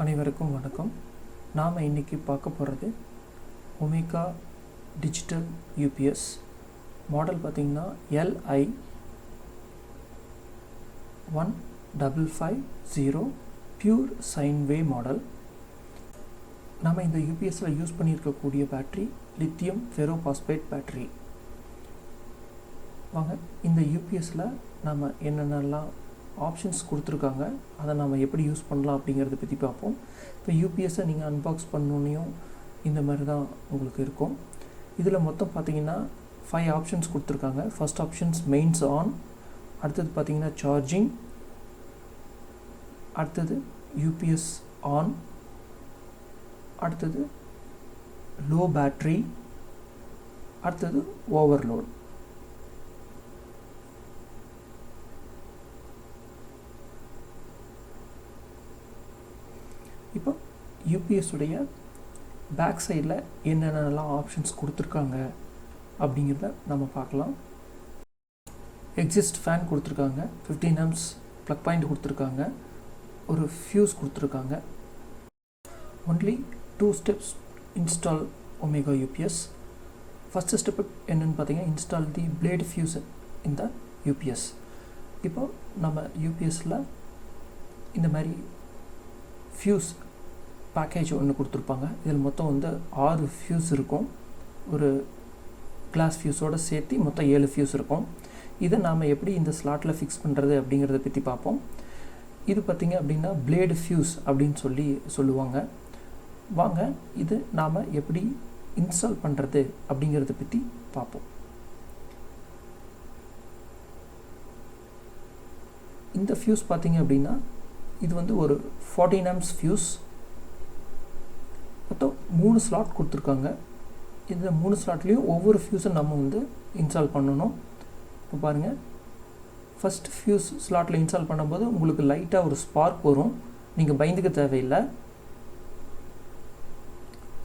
அனைவருக்கும் வணக்கம். நாம் இன்றைக்கி பார்க்க போகிறது ஒமேகா டிஜிட்டல் யூபிஎஸ் மாடல். பார்த்திங்கன்னா LI1550 pure sine wave model. நாம் இந்த யூபிஎஸ்ஸில் யூஸ் பண்ணியிருக்கக்கூடிய பேட்ரி லித்தியம் ஃபெரோபாஸ்பேட் பேட்ரி. வாங்க இந்த யூபிஎஸ்ஸில் நம்ம என்னென்னலாம் ஆப்ஷன்ஸ் கொடுத்துருக்காங்க, அதை நம்ம எப்படி யூஸ் பண்ணலாம் அப்படிங்கிறத பற்றி பார்ப்போம். இப்போ யூபிஎஸ்ஸை நீங்கள் அன்பாக்ஸ் பண்ணோன்னையும் இந்த மாதிரி தான் உங்களுக்கு இருக்கும். இதில் மொத்தம் பார்த்திங்கன்னா 5 ஆப்ஷன்ஸ் கொடுத்துருக்காங்க. ஃபர்ஸ்ட் ஆப்ஷன்ஸ் மெயின்ஸ் ஆன், அடுத்தது பார்த்திங்கன்னா சார்ஜிங், அடுத்தது யூபிஎஸ் ஆன், அடுத்தது லோ பேட்ரி, அடுத்தது ஓவர்லோட். இப்போ யூபிஎஸ்ஸுடைய பேக் சைடில் என்னென்னலாம் ஆப்ஷன்ஸ் கொடுத்துருக்காங்க அப்படிங்கிறத நம்ம பார்க்கலாம். எக்ஸிஸ்ட் ஃபேன் கொடுத்துருக்காங்க, 15 amps ப்ளக் பாயிண்ட் கொடுத்துருக்காங்க, ஒரு ஃபியூஸ் கொடுத்துருக்காங்க. Only 2 steps install omega UPS. First step என்னென்னு பார்த்தீங்கன்னா இன்ஸ்டால் தி பிளேட் ஃபியூஸ் இந்த யூபிஎஸ். இப்போ நம்ம யூபிஎஸ்ஸில் இந்த மாதிரி ஃபியூஸ் பேக்கேஜ் ஒன்று கொடுத்துருப்பாங்க. இதில் மொத்தம் 6 ஃபியூஸ் இருக்கும். ஒரு கிளாஸ் ஃபியூஸோடு சேர்த்து மொத்தம் 7 ஃபியூஸ் இருக்கும். இதை நாம் எப்படி இந்த ஸ்லாட்டில் ஃபிக்ஸ் பண்ணுறது அப்படிங்கிறத பற்றி பார்ப்போம். இது பார்த்திங்க அப்படின்னா பிளேடு ஃபியூஸ் அப்படின்னு சொல்லுவாங்க. வாங்க இது நாம் எப்படி இன்ஸ்டால் பண்ணுறது அப்படிங்கிறத பற்றி பார்ப்போம். இந்த ஃபியூஸ் பார்த்திங்க அப்படின்னா இது ஒரு 14 amps ஃபியூஸ். மொத்தம் 3 ஸ்லாட் கொடுத்துருக்காங்க. இந்த 3 ஸ்லாட்லேயும் ஒவ்வொரு ஃபியூஸை நம்ம இன்ஸ்டால் பண்ணணும். இப்போ பாருங்கள், ஃபஸ்ட் ஃபியூஸ் ஸ்லாட்டில் இன்ஸ்டால் பண்ணும்போது உங்களுக்கு லைட்டாக ஒரு ஸ்பார்க் வரும், நீங்கள் பயந்துக்க தேவையில்லை.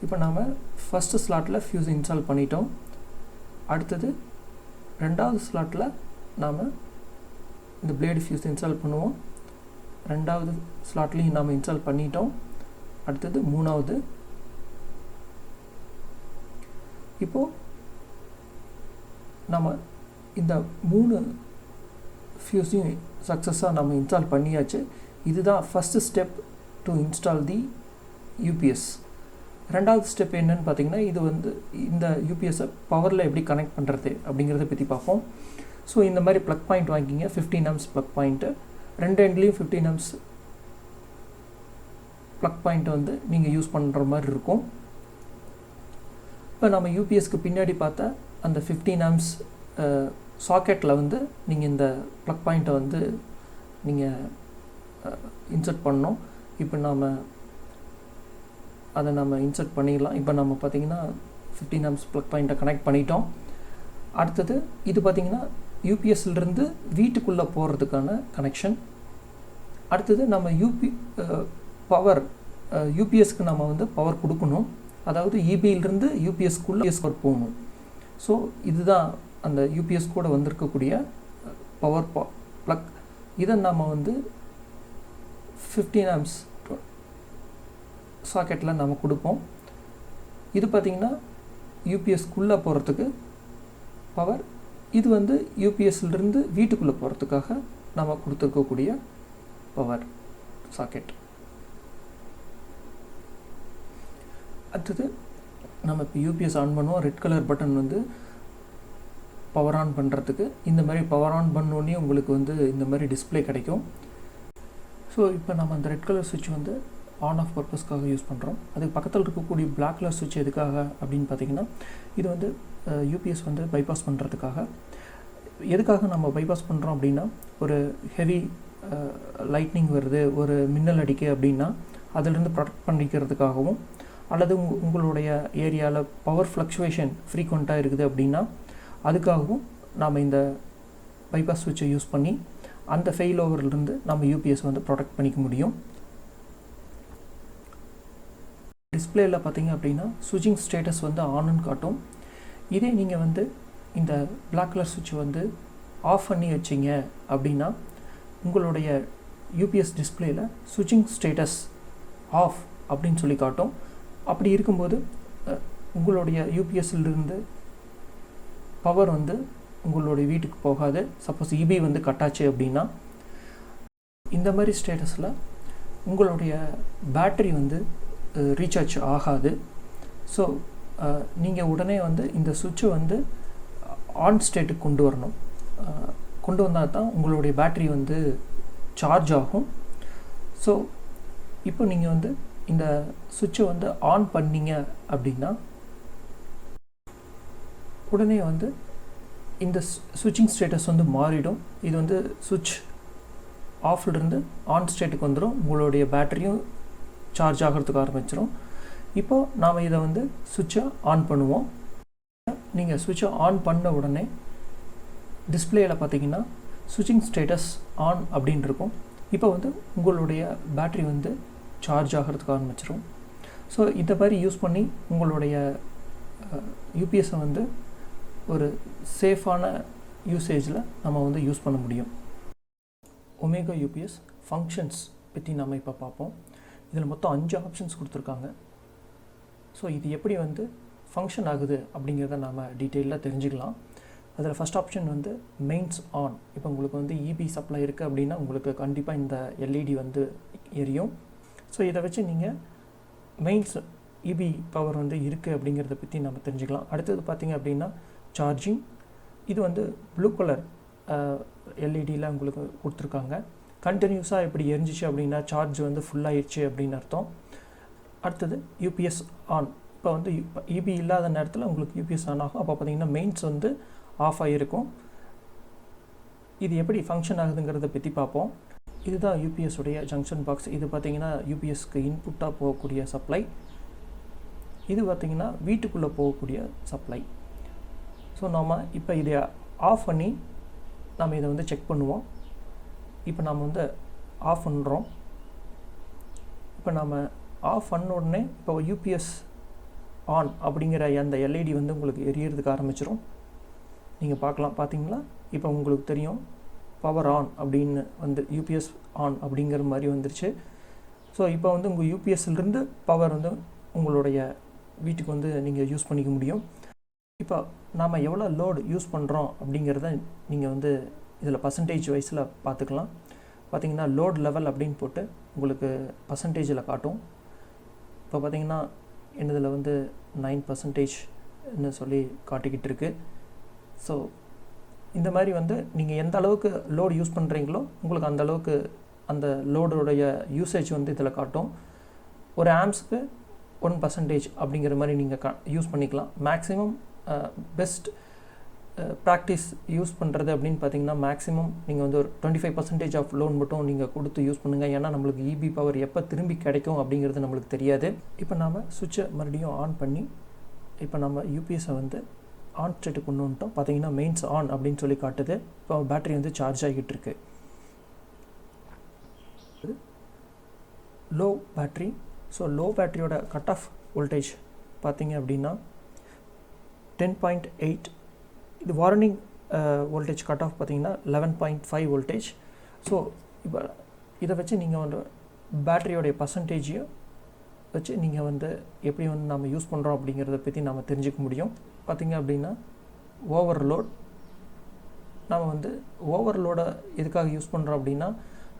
இப்போ நாம் ஃபஸ்ட்டு ஸ்லாட்டில் ஃபியூஸ் இன்ஸ்டால் பண்ணிட்டோம். அடுத்தது 2வது ஸ்லாட்டில் நாம் இந்த பிளேடு ஃபியூஸ் இன்ஸ்டால் பண்ணுவோம். 2வது ஸ்லாட்லேயும் நாம் இன்ஸ்டால் பண்ணிட்டோம். அடுத்தது 3வது. இப்போது நம்ம இந்த 3 ஃபியூஸையும் சக்ஸஸாக நம்ம இன்ஸ்டால் பண்ணியாச்சு. இதுதான் first step to install the UPS. 2வது ஸ்டெப் என்னன்னு பார்த்தீங்கன்னா இந்த யூபிஎஸ்ஸை பவரில் எப்படி கனெக்ட் பண்ணுறது அப்படிங்கிறத பற்றி பார்ப்போம். ஸோ இந்த மாதிரி ப்ளக் பாயிண்ட் வாங்கிக்கிங்க, 15 amps ப்ளக் பாயிண்ட்டு. 2 எண்ட்லேயும் 15 amps ப்ளக் பாயிண்ட் நீங்கள் யூஸ் பண்ணுற மாதிரி இருக்கும். இப்போ நம்ம யூபிஎஸ்க்கு பின்னாடி பார்த்தா அந்த 15 amps சாக்கெட்டில் நீங்கள் இந்த ப்ளக் பாயிண்ட்டை நீங்கள் இன்சர்ட் பண்ணணும். இப்போ அதை நம்ம இன்சர்ட் பண்ணிடலாம். இப்போ நம்ம பார்த்திங்கன்னா 15 amps ப்ளக் பாயிண்ட்டை கனெக்ட் பண்ணிட்டோம். அடுத்தது இது பார்த்திங்கன்னா யூபிஎஸ்லேருந்து வீட்டுக்குள்ளே போகிறதுக்கான கனெக்ஷன். அடுத்தது நம்ம பவர் யூபிஎஸ்க்கு நம்ம பவர் கொடுக்கணும். அதாவது இபியிலிருந்து யூபிஎஸ்க்குள்ளே போகணும். ஸோ இதுதான் அந்த யூபிஎஸ் கூட வந்திருக்கக்கூடிய பவர் ப்ளக். இதை நம்ம 15 amps சாக்கெட்டில் நம்ம கொடுப்போம். இது பார்த்திங்கன்னா யூபிஎஸ்க்குள்ளே போகிறதுக்கு பவர். இது யூபிஎஸ்லேருந்து வீட்டுக்குள்ளே போகிறதுக்காக நம்ம கொடுத்துருக்கக்கூடிய பவர் சாக்கெட். அடுத்தது நம்ம இப்போ யூபிஎஸ் ஆன் பண்ணுவோம். Red colour button power on பண்ணுறதுக்கு. இந்த மாதிரி பவர் ஆன் பண்ணோடனே உங்களுக்கு இந்த மாதிரி டிஸ்பிளே கிடைக்கும். ஸோ இப்போ நம்ம அந்த ரெட் கலர் சுவிட்ச் ஆன் ஆஃப் பர்பஸ்க்காக யூஸ் பண்ணுறோம். அதுக்கு பக்கத்தில் இருக்கக்கூடிய பிளாக் கலர் சுவிட்ச் எதுக்காக அப்படின்னு பார்த்தீங்கன்னா இது யூபிஎஸ் பைபாஸ் பண்ணுறதுக்காக. எதுக்காக நம்ம பைபாஸ் பண்ணுறோம் அப்படின்னா, ஒரு ஹெவி லைட்னிங் வருது, ஒரு மின்னல் அடிக்க அப்படின்னா அதிலிருந்து ப்ரொடெக்ட் பண்ணிக்கிறதுக்காகவும், அல்லது உங்களுடைய ஏரியாவில் பவர் ஃப்ளக்சுவேஷன் ஃப்ரீக்வெண்ட்டாக இருக்குது அப்படின்னா அதுக்காகவும் நாம் இந்த பைபாஸ் சுவிட்சை யூஸ் பண்ணி அந்த ஃபெயில் ஓவர்லேருந்து நம்ம யூபிஎஸ் ப்ரொடெக்ட் பண்ணிக்க முடியும். டிஸ்பிளேயில் பார்த்திங்க அப்படின்னா ஸ்விட்சிங் ஸ்டேட்டஸ் ஆன்னு காட்டும். இதே நீங்கள் இந்த பிளாக் கலர் சுவிட்ச் ஆஃப் பண்ணி வச்சிங்க அப்படின்னா உங்களுடைய யூபிஎஸ் டிஸ்பிளேயில் ஸ்விட்சிங் ஸ்டேட்டஸ் ஆஃப் அப்படின்னு சொல்லி காட்டும். அப்படி இருக்கும்போது உங்களுடைய யூபிஎஸ்லேருந்து பவர் வந்து உங்களுடைய வீட்டுக்கு போகாது. சப்போஸ் இபி வந்து கட்டாச்சு அப்படின்னா இந்த மாதிரி ஸ்டேட்டஸில் உங்களுடைய பேட்ரி வந்து ரீசார்ஜ் ஆகாது. ஸோ நீங்கள் உடனே வந்து இந்த சுவிட்சை வந்து ஆன் ஸ்டேட்டுக்கு கொண்டு வரணும். கொண்டு வந்தால் தான் உங்களுடைய பேட்ரி வந்து சார்ஜ் ஆகும். ஸோ இப்போ நீங்கள் வந்து இந்த சுவிட்சை வந்து ஆன் பண்ணிங்க அப்படின்னா உடனே வந்து இந்த ஸ்விட்சிங் ஸ்டேட்டஸ் வந்து மாறிடும். இது வந்து சுவிட்ச் ஆஃப்லேருந்து ஆன் ஸ்டேட்டுக்கு வந்துடும். உங்களுடைய பேட்டரியும் சார்ஜ் ஆகிறதுக்கு ஆரம்பிச்சிடும். இப்போது நாம் இதை வந்து சுவிட்சை ஆன் பண்ணுவோம். நீங்கள் சுவிட்சை ஆன் பண்ண உடனே டிஸ்பிளேயில் பார்த்தீங்கன்னா ஸ்விட்சிங் ஸ்டேட்டஸ் ஆன் அப்படின்னு இருக்கும். இப்போ வந்து உங்களுடைய பேட்ரி வந்து சார்ஜ் ஆகிறதுக்கு ஆரம்பிச்சிடும். ஸோ இந்த மாதிரி யூஸ் பண்ணி உங்களுடைய யூபிஎஸ்ஸை வந்து ஒரு சேஃபான யூசேஜில் நம்ம வந்து யூஸ் பண்ண முடியும். ஒமேகா யூபிஎஸ் ஃபங்க்ஷன்ஸ் பற்றி நம்ம இப்போ பார்ப்போம். இதில் மொத்தம் 5 ஆப்ஷன்ஸ் கொடுத்துருக்காங்க. ஸோ இது எப்படி வந்து ஃபங்க்ஷன் ஆகுது அப்படிங்கிறத நாம் டீட்டெயிலாக தெரிஞ்சுக்கலாம். அதில் ஃபஸ்ட் ஆப்ஷன் வந்து மெயின்ஸ் ஆன். இப்போ உங்களுக்கு வந்து இபி சப்ளை இருக்குது அப்படின்னா உங்களுக்கு கண்டிப்பாக இந்த எல்இடி வந்து எரியும். ஸோ இதை வச்சு நீங்கள் மெயின்ஸ் இபி பவர் வந்து இருக்குது அப்படிங்கிறத பற்றி நம்ம தெரிஞ்சுக்கலாம். அடுத்தது பார்த்திங்க அப்படின்னா சார்ஜிங். இது வந்து ப்ளூ கலர் எல்இடியில் உங்களுக்கு கொடுத்துருக்காங்க. கண்டினியூஸாக எப்படி எரிஞ்சிச்சு அப்படின்னா சார்ஜ் வந்து ஃபுல்லாகிடுச்சு அப்படின்னு அர்த்தம். அடுத்தது யூபிஎஸ் ஆன். இப்போ வந்து இபி இல்லாத நேரத்தில் உங்களுக்கு யூபிஎஸ் ஆன் ஆகும். அப்போ பார்த்திங்கன்னா மெயின்ஸ் வந்து ஆஃப் ஆகிருக்கும். இது எப்படி ஃபங்க்ஷன் ஆகுதுங்கிறத பற்றி பார்ப்போம். இதுதான் யூபிஎஸ் உடைய ஜங்ஷன் பாக்ஸ். இது பார்த்திங்கன்னா யூபிஎஸ்க்கு இன்புட்டாக போகக்கூடிய சப்ளை. இது பார்த்திங்கன்னா வீட்டுக்குள்ளே போகக்கூடிய சப்ளை. ஸோ நாம் இப்போ இதை ஆஃப் பண்ணி நம்ம இதை வந்து செக் பண்ணுவோம். இப்போ நாம் வந்து ஆஃப் பண்ணுறோம். இப்போ நம்ம ஆஃப் பண்ண உடனே இப்போ யூபிஎஸ் ஆன் அப்படிங்கிற அந்த எல்இடி வந்து உங்களுக்கு எரியறதுக்கு ஆரம்பிச்சிடும். நீங்கள் பார்த்தீங்களா? இப்போ உங்களுக்கு தெரியும் பவர் ஆன் அப்படின்னு வந்து யூபிஎஸ் ஆன் அப்படிங்கிற மாதிரி வந்துருச்சு. ஸோ இப்போ வந்து உங்கள் யூபிஎஸ்லேருந்து பவர் வந்து உங்களுடைய வீட்டுக்கு வந்து நீங்கள் யூஸ் பண்ணிக்க முடியும். இப்போ நாம் எவ்வளோ லோடு யூஸ் பண்ணுறோம் அப்படிங்கிறத நீங்கள் வந்து இதில் பர்சன்டேஜ் வைஸில் பார்த்துக்கலாம். பார்த்திங்கன்னா லோட் லெவல் அப்படின்னு போட்டு உங்களுக்கு பர்சன்டேஜில் காட்டும். இப்போ பார்த்திங்கன்னா என்னதில் வந்து 9% சொல்லி காட்டிக்கிட்டு இருக்குது. ஸோ இந்த மாதிரி வந்து நீங்கள் எந்த அளவுக்கு லோடு யூஸ் பண்ணுறீங்களோ உங்களுக்கு அந்த அளவுக்கு அந்த லோடோடைய யூசேஜ் வந்து இதில் காட்டும். ஒரு ஆம்ஸுக்கு 1% அப்படிங்கிற மாதிரி நீங்கள் யூஸ் பண்ணிக்கலாம். மேக்ஸிமம் பெஸ்ட் ப்ராக்டிஸ் யூஸ் பண்ணுறது அப்படின்னு பார்த்தீங்கன்னா மேக்ஸிமம் நீங்கள் வந்து ஒரு 25% ஆஃப் லோன் மட்டும் நீங்கள் கொடுத்து யூஸ் பண்ணுங்கள். ஏன்னா நம்மளுக்கு இபி பவர் எப்போ திரும்பி கிடைக்கும் அப்படிங்கிறது நம்மளுக்கு தெரியாது. இப்போ நாம் சுவிட்சை மறுபடியும் ஆன் பண்ணி இப்போ நம்ம யூபிஎஸ்ஸை வந்து ஆன் ஸ்டேட்டுக்கு கொண்டு வந்துட்டோம். பார்த்தீங்கன்னா மெயின்ஸ் ஆன் அப்படின்னு சொல்லி காட்டுது. இப்போ பேட்டரி வந்து சார்ஜ் ஆகிட்டு இருக்கு. Low battery. ஸோ லோ பேட்டரியோட கட் ஆஃப் வோல்டேஜ் பார்த்தீங்க அப்படின்னா 10.8. இது வார்னிங் வோல்டேஜ் கட் ஆஃப் பார்த்தீங்கன்னா 11.5 வோல்டேஜ். ஸோ இப்போ இதை வச்சு நீங்கள் வந்து பேட்டரியோடைய பர்சன்டேஜையும் வச்சு நீங்கள் வந்து எப்படி வந்து நம்ம யூஸ் பண்ணுறோம் அப்படிங்கிறத பற்றி நம்ம தெரிஞ்சுக்க முடியும். பார்த்திங்க அப்படின்னா ஓவர்லோட். நம்ம வந்து ஓவர்லோடை எதுக்காக யூஸ் பண்ணுறோம் அப்படின்னா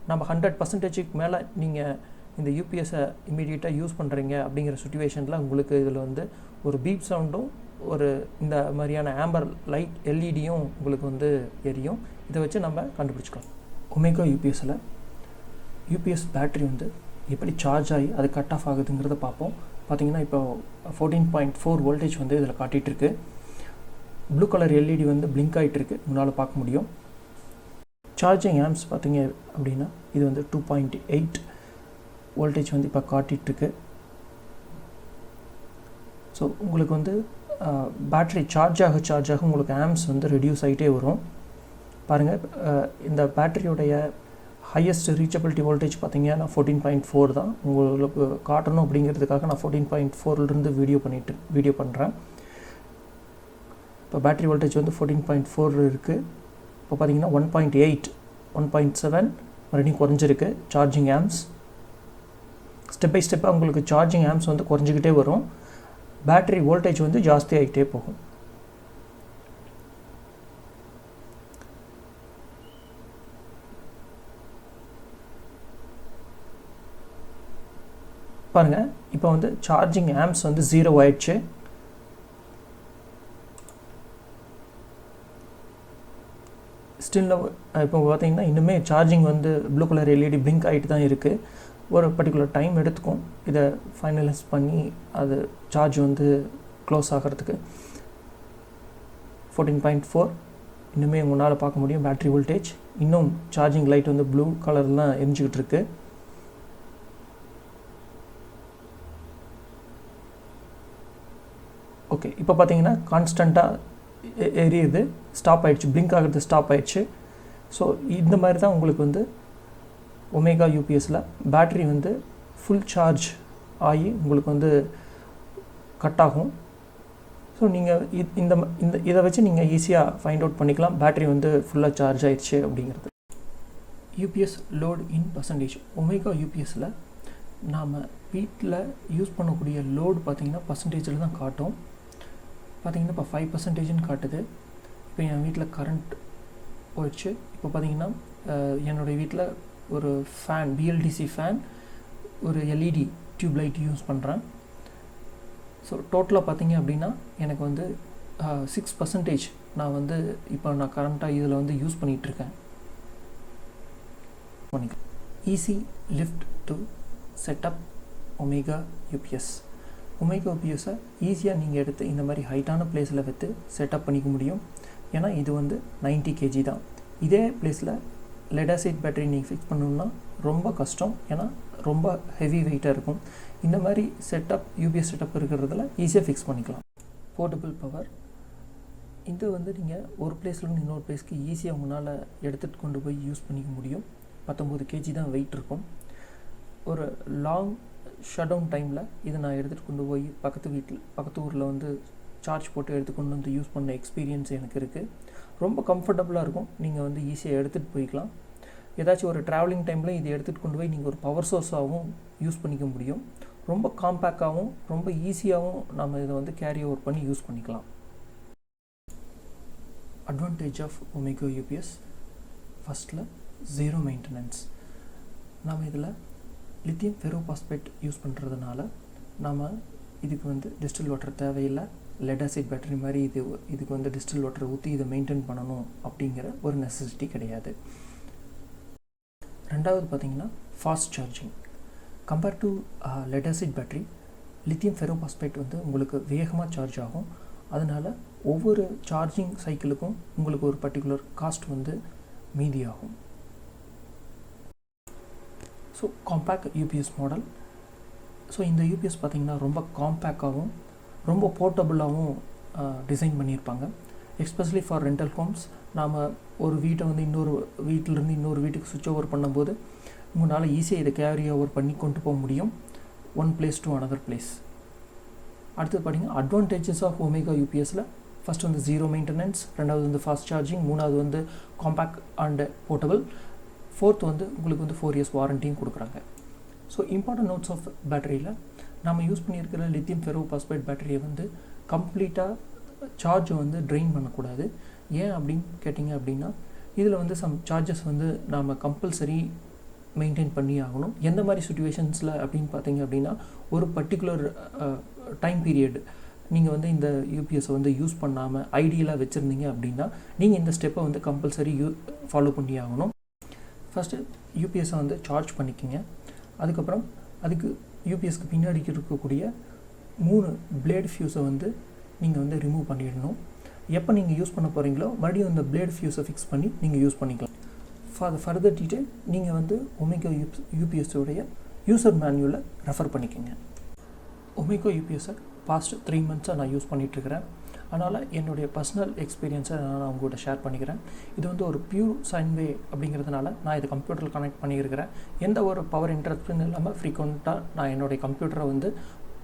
நம்ம 100%க்கு மேலே நீங்கள் இந்த யூபிஎஸ்ஸை இமீடியட்டாக யூஸ் பண்ணுறீங்க அப்படிங்கிற சுச்சுவேஷனில் உங்களுக்கு இதில் வந்து ஒரு பீப் சவுண்டும் ஒரு இந்த மாதிரியான ஆம்பர் லைட் எல்இடியும் உங்களுக்கு வந்து எரியும். இதை வச்சு நம்ம கண்டுபிடிச்சிக்கலாம். ஒமேகா யூபிஎஸ்ஸில் யூபிஎஸ் பேட்ரி வந்து எப்படி சார்ஜ் ஆகி அது கட் ஆஃப் ஆகுதுங்கிறத பார்ப்போம். பார்த்திங்கன்னா இப்போ 14.4 வோல்டேஜ் வந்து இதில் காட்டிகிட்ருக்கு. ப்ளூ கலர் எல்இடி வந்து பிளிங்க் ஆகிட்டுருக்கு, உங்களால் பார்க்க முடியும். சார்ஜிங் ஆம்ஸ் பார்த்திங்க அப்படின்னா இது வந்து 2.8 வோல்டேஜ் வந்து இப்போ காட்டிகிட்ருக்கு. ஸோ உங்களுக்கு வந்து பேட்ரி சார்ஜ் ஆக உங்களுக்கு ஆம்ஸ் வந்து ரெடியூஸ் ஆகிட்டே வரும். பாருங்கள், இந்த பேட்டரியோடைய ஹையஸ்ட் ரீச்சபிலிட்டி வோல்டேஜ் பார்த்திங்கன்னா 14.4 தான். உங்களுக்கு காட்டணும் அப்படிங்கிறதுக்காக நான் 14.4லேருந்து வீடியோ பண்ணுறேன். இப்போ பேட்டரி வோல்டேஜ் வந்து 14.4 இருக்குது. இப்போ பார்த்திங்கன்னா 1.8 1.7 மறுபடியும் குறைஞ்சிருக்கு சார்ஜிங் ஆம்ஸ். ஸ்டெப் பை ஸ்டெப்பாக உங்களுக்கு சார்ஜிங் ஆம்ப்ஸ் வந்து குறைஞ்சிக்கிட்டே வரும், பேட்டரி வோல்டேஜ் வந்து ஜாஸ்தி ஆகிட்டே போகும். பாருங்கள், இப்போ வந்து சார்ஜிங் ஆம்ப்ஸ் வந்து 0 ஆயிடுச்சு. ஸ்டில் இப்போ பார்த்தீங்கன்னா இன்னுமே சார்ஜிங் வந்து ப்ளூ கலர் எல்இடி பிளிங்க் ஆகிட்டு தான் இருக்குது. ஒரு பர்டிகுலர் டைம் எடுத்துக்கும் இதை ஃபைனலைஸ் பண்ணி அது சார்ஜ் வந்து க்ளோஸ் ஆகிறதுக்கு. 14.4 இன்னுமே உங்களால் பார்க்க முடியும் பேட்ரி வோல்டேஜ். இன்னும் சார்ஜிங் லைட் வந்து ப்ளூ கலரில் தான் எரிஞ்சிக்கிட்டு இருக்கு. ஓகே, இப்போ பார்த்தீங்கன்னா கான்ஸ்டண்ட்டாக எரியுது, ஸ்டாப் ஆகிடுச்சு, பிளிங்க் ஆகிறது ஸ்டாப் ஆகிடுச்சு. ஸோ இந்த மாதிரி தான் உங்களுக்கு வந்து ஒமேகா யூபிஎஸில் பேட்ரி வந்து ஃபுல் சார்ஜ் ஆகி உங்களுக்கு வந்து கட் ஆகும். ஸோ நீங்கள் இதை வச்சு நீங்கள் ஈஸியாக ஃபைண்ட் அவுட் பண்ணிக்கலாம் பேட்ரி வந்து ஃபுல்லாக சார்ஜ் ஆயிடுச்சு அப்படிங்கிறது. UPS load in percentage. Omega யூபிஎஸில் நாம் வீட்டில் யூஸ் பண்ணக்கூடிய லோடு பார்த்திங்கன்னா பர்சன்டேஜில் தான் காட்டும். பார்த்திங்கன்னா இப்போ 5% காட்டுது. இப்போ என் வீட்டில் கரண்ட் போயிடுச்சு. இப்போ பார்த்திங்கன்னா என்னுடைய வீட்டில் ஒரு ஃபேன், பிஎல்டிசி ஃபேன், ஒரு எல்இடி டியூப் லைட் யூஸ் பண்ணுறேன். ஸோ டோட்டலாக பார்த்திங்க அப்படின்னா எனக்கு வந்து 6% நான் வந்து இப்போ நான் கரண்ட்டாக இதில் வந்து யூஸ் பண்ணிகிட்ருக்கேன். Easy lift to setup Omega UPS. Omega யூபிஎஸை ஈஸியாக நீங்கள் எடுத்து இந்த மாதிரி ஹைட்டான பிளேஸில் வைத்து செட்டப் பண்ணிக்க முடியும். ஏன்னா இது வந்து 90 kg தான். இதே பிளேஸில் லெட் ஆசிட் பேட்டரி நீங்கள் ஃபிக்ஸ் பண்ணணுன்னா ரொம்ப கஷ்டம், ஏன்னா ரொம்ப ஹெவி வெயிட்டாக இருக்கும். இந்த மாதிரி செட்டப் யூபிஎஸ் செட்டப் இருக்கிறதுல ஈஸியாக ஃபிக்ஸ் பண்ணிக்கலாம். Portable power. இது வந்து நீங்கள் ஒரு பிளேஸ்லேருந்து இன்னொரு பிளேஸ்க்கு ஈஸியாக உங்களால் எடுத்துகிட்டு கொண்டு போய் யூஸ் பண்ணிக்க முடியும். 19 kg தான் வெயிட் இருக்கும். ஒரு லாங் ஷட் டவுன் டைமில் இதை நான் எடுத்துகிட்டு கொண்டு போய் பக்கத்து ஊரில் வந்து சார்ஜ் போட்டு எடுத்துக்கொண்டு வந்து யூஸ் பண்ண எக்ஸ்பீரியன்ஸ் எனக்கு இருக்குது. ரொம்ப கம்ஃபர்டபுளாக இருக்கும். நீங்கள் வந்து ஈஸியாக எடுத்துகிட்டு போய்க்கலாம். ஏதாச்சும் ஒரு ட்ராவலிங் டைமில் இதை எடுத்துகிட்டு கொண்டு போய் நீங்கள் ஒரு பவர் சோர்ஸாகவும் யூஸ் பண்ணிக்க முடியும். ரொம்ப காம்பேக்டாகவும் ரொம்ப ஈஸியாகவும் நம்ம இதை வந்து கேரி ஓவர் பண்ணி யூஸ் பண்ணிக்கலாம். Advantage of omega UPS. ஃபஸ்ட்டில் 0 மெயின்டெனன்ஸ். நாம் இதில் லித்தியம் ஃபெரோபாஸ்பேட் யூஸ் பண்ணுறதுனால நாம் இதுக்கு வந்து டிஸ்டில் வாட்டர் தேவையில்லை. லெட் ஆசிட் பேட்டரி மாதிரி இதுக்கு வந்து டிஸ்டில் வாட்டர் ஊற்றி இதை மெயின்டைன் பண்ணணும் அப்படிங்கிற ஒரு நெசசிட்டி கிடையாது. ரெண்டாவது பார்த்திங்கன்னா fast charging. Compare to lead acid battery, lithium ferrophosphate வந்து உங்களுக்கு வேகமாக சார்ஜ் ஆகும். அதனால் ஒவ்வொரு சார்ஜிங் சைக்கிளுக்கும் உங்களுக்கு ஒரு பர்டிகுலர் காஸ்ட் வந்து மீதியாகும். So compact UPS model. So இந்த யூபிஎஸ் பார்த்திங்கன்னா ரொம்ப காம்பேக்டாகவும் ரொம்ப போர்ட்டபுளாகவும் டிசைன் பண்ணியிருப்பாங்க. Especially for rental homes. நாம் ஒரு வீட்டை வந்து இன்னொரு வீட்டிலேருந்து இன்னொரு வீட்டுக்கு சுவிட்ச் ஓவர் பண்ணும்போது உங்களால் ஈஸியாக இதை கேரி ஓவர் பண்ணி கொண்டு போக முடியும், one place to another place. அடுத்தது பார்த்திங்கன்னா அட்வான்டேஜஸ் ஆஃப் ஒமேகா யூபிஎஸில் ஃபஸ்ட் வந்து 0 மெயின்டெனன்ஸ், ரெண்டாவது வந்து ஃபாஸ்ட் சார்ஜிங், மூணாவது வந்து காம்பேக்ட் அண்ட் போர்ட்டபிள், ஃபோர்த் வந்து உங்களுக்கு வந்து 4 years வாரண்டியும் கொடுக்குறாங்க. ஸோ இம்பார்ட்டன்ட் நோட்ஸ் ஆஃப் பேட்டரியில் நம்ம யூஸ் பண்ணியிருக்கிற லித்தியம் ஃபெரோபாஸ்பேட் பேட்டரியை வந்து கம்ப்ளீட்டாக சார்ஜை வந்து ட்ரெயின் பண்ணக்கூடாது. ஏன் அப்படின்னு கேட்டிங்க அப்படின்னா இதில் வந்து சம் சார்ஜஸ் வந்து நாம் கம்பல்சரி மெயின்டைன் பண்ணி ஆகணும். எந்த மாதிரி சுச்சுவேஷன்ஸில் அப்படின்னு பார்த்தீங்க அப்படின்னா ஒரு பர்டிகுலர் டைம் பீரியட் நீங்கள் வந்து இந்த யூபிஎஸை வந்து யூஸ் பண்ணாமல் ஐடியலாக வச்சுருந்தீங்க அப்படின்னா நீங்கள் இந்த ஸ்டெப்பை வந்து கம்பல்சரி ஃபாலோ பண்ணி ஆகணும். ஃபஸ்ட்டு யூபிஎஸை வந்து சார்ஜ் பண்ணிக்கிங்க. அதுக்கப்புறம் அதுக்கு யூபிஎஸ்க்கு பின்னாடி இருக்கக்கூடிய 3 பிளேட் ஃபியூஸை வந்து நீங்கள் வந்து ரிமூவ் பண்ணிடணும். எப்போ நீங்கள் யூஸ் பண்ண போகிறீங்களோ மறுபடியும் அந்த பிளேட் ஃபியூஸை ஃபிக்ஸ் பண்ணி நீங்கள் யூஸ் பண்ணிக்கலாம். ஃபார் ஃபர்தர் டீட்டெயில் நீங்கள் வந்து ஒமேகா யூபிஎஸ்ஸோடைய யூசர் மேனுவலை ரெஃபர் பண்ணிக்கோங்க. ஒமேகா யூபிஎஸ்ஸை பாஸ்ட் 3 months நான் யூஸ் பண்ணிகிட்ருக்கிறேன். அதனால் என்னுடைய பர்சனல் எக்ஸ்பீரியன்ஸை நான் உங்கள்கிட்ட ஷேர் பண்ணிக்கிறேன். இது வந்து ஒரு பியூர் சைன் வே அப்படிங்கிறதுனால நான் இதை கம்ப்யூட்டரில் கனெக்ட் பண்ணியிருக்கிறேன். எந்த ஒரு பவர் இன்டரப்ஷன் இல்லாமல் ஃப்ரீக்வெண்ட்டாக நான் என்னுடைய கம்ப்யூட்டரை வந்து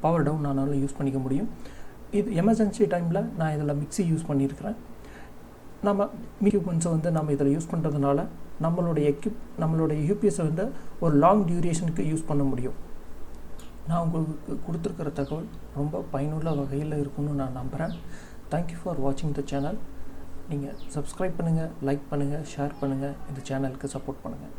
பவர் டவுன் ஆனாலும் யூஸ் பண்ணிக்க முடியும். இது எமர்ஜென்சி டைமில் நான் இதில் மிக்ஸி யூஸ் பண்ணியிருக்கிறேன். நம்ம எக்யூப்மெண்ட்ஸை வந்து நம்ம இதில் யூஸ் பண்ணுறதுனால நம்மளுடைய யூபிஎஸ்ஸை வந்து ஒரு லாங் டியூரேஷனுக்கு யூஸ் பண்ண முடியும். நான் உங்களுக்கு கொடுத்துருக்கிற தகவல் ரொம்ப பயனுள்ள வகையில் இருக்கும்னு நான் நம்புகிறேன். தேங்க்யூ ஃபார் வாட்சிங் த சேனல். நீங்கள் சப்ஸ்கிரைப் பண்ணுங்கள், லைக் பண்ணுங்கள், ஷேர் பண்ணுங்கள், இந்த சேனலுக்கு சப்போர்ட் பண்ணுங்கள்.